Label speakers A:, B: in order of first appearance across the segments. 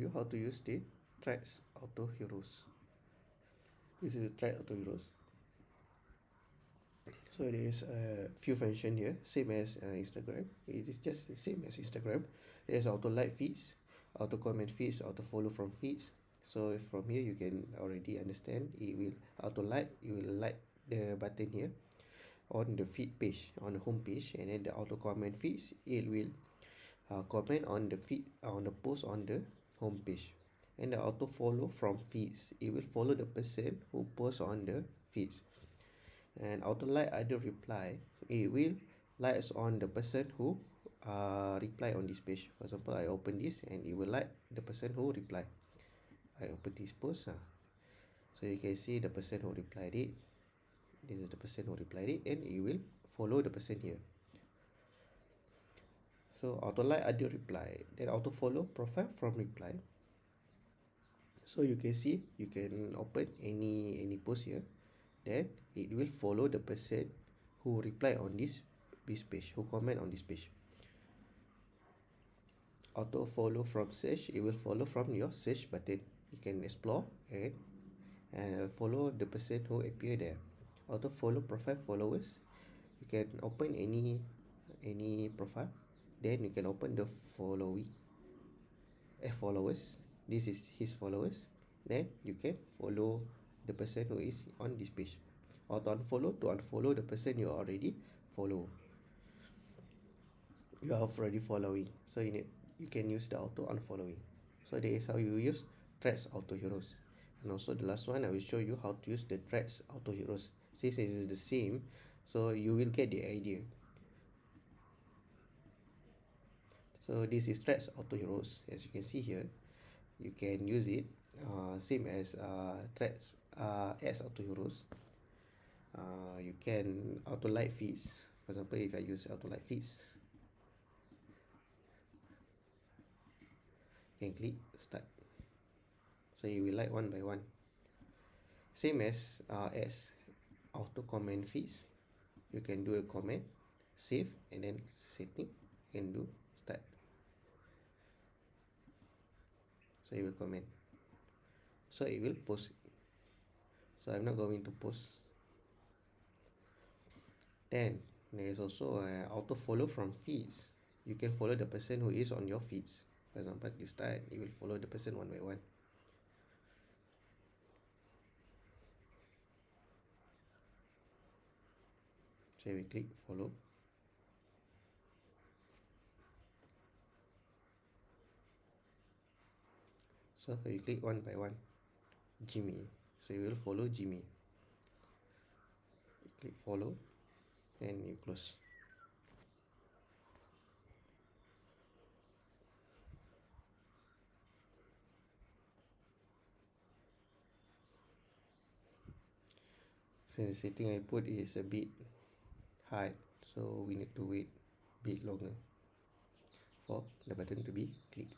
A: you how to use the Threads Auto Heroes. This is the Threads Auto Heroes. So there is a few function here, same as Instagram. It is just the same as Instagram. There's auto like feeds, auto comment feeds, auto follow from feeds. So from here you can already understand it will auto like. You will like the button here on the feed page, on the home page, and then the auto comment feeds, it will comment on the feed, on the post on the home page. And the auto follow from feeds, it will follow the person who posts on the feeds. And auto like other reply, it will likes on the person who reply on this page. For example, I open this and it will like the person who reply. I open this post, so you can see the person who replied it. This is the person who replied it, and it will follow the person here. So auto like other reply, then auto follow profile from reply. So you can see, you can open any post here, then it will follow the person who reply on this page, who comment on this page. Auto follow from search, it will follow from your search button. You can explore and follow the person who appear there. Auto follow profile followers, you can open any profile, then you can open the following followers. This is his followers, then you can follow the person who is on this page. Or to unfollow the person you already follow, you are already following. So you can use the auto unfollowing. So that is how you use Threads Auto Heroes. And also the last one, I will show you how to use the Threads Auto Heroes. Since it is the same, so you will get the idea. So this is Threads Auto Heroes. As you can see here, you can use it same as Threads as Auto Heroes. You can auto like feeds. For example, if I use auto like feeds, you can click start. So you will like one by one. Same as auto comment feeds. You can do a comment, save, and then setting, you can do start. So it will comment, so it will post. So I'm not going to post. Then there is also auto follow from feeds. You can follow the person who is on your feeds. For example, this start, it will follow the person one by one. So we click follow. So you click one by one. Jimmy, so you will follow Jimmy. You click follow and you close. So the setting I put is a bit hard, so we need to wait a bit longer for the button to be clicked.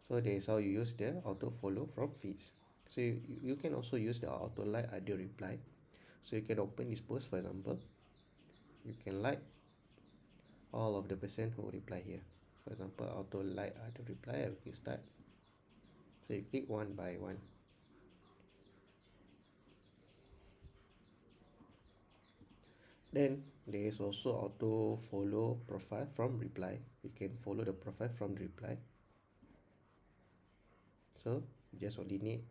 A: So that is how you use the auto follow from feeds. So you can also use the auto like other reply. So you can open this post, for example, you can like all of the person who reply here. For example, auto like other reply, I will click start. So you click one by one. Then there is also auto follow profile from reply. You can follow the profile from the reply. So you just only need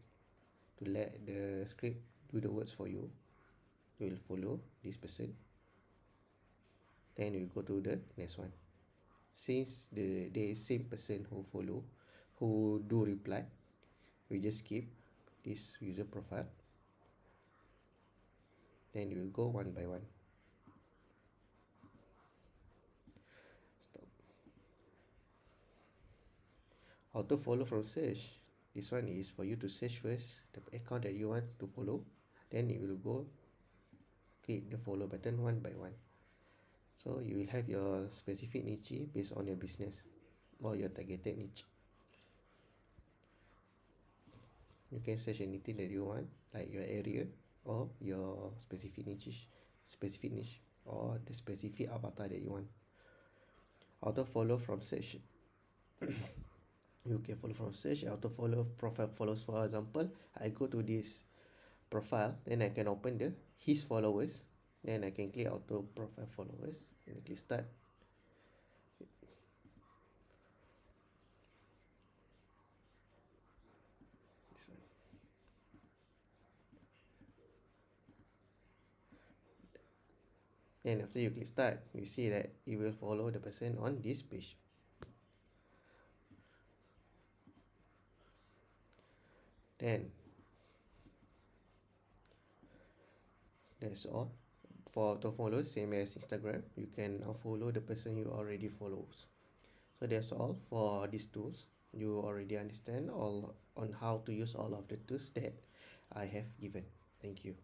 A: to let the script do the words for you. You will follow this person. Then you go to the next one. Since the same person who do reply, we just keep this user profile. Then you will go one by one. Stop. Auto follow from search. This one is for you to search first the account that you want to follow. Then it will go click the follow button one by one. So you will have your specific niche based on your business or your targeted niche. You can search anything that you want, like your area or your specific niche, or the specific avatar that you want. Auto follow from search. You can follow from search. Auto follow profile follows. For example, I go to this profile, then I can open the his followers, then I can click auto profile followers and click start. This one. Then after you click start, you see that it will follow the person on this page. Then that's all. For auto follow, same as Instagram, you can unfollow the person you already follows. So that's all for these tools. You already understand all on how to use all of the tools that I have given. Thank you.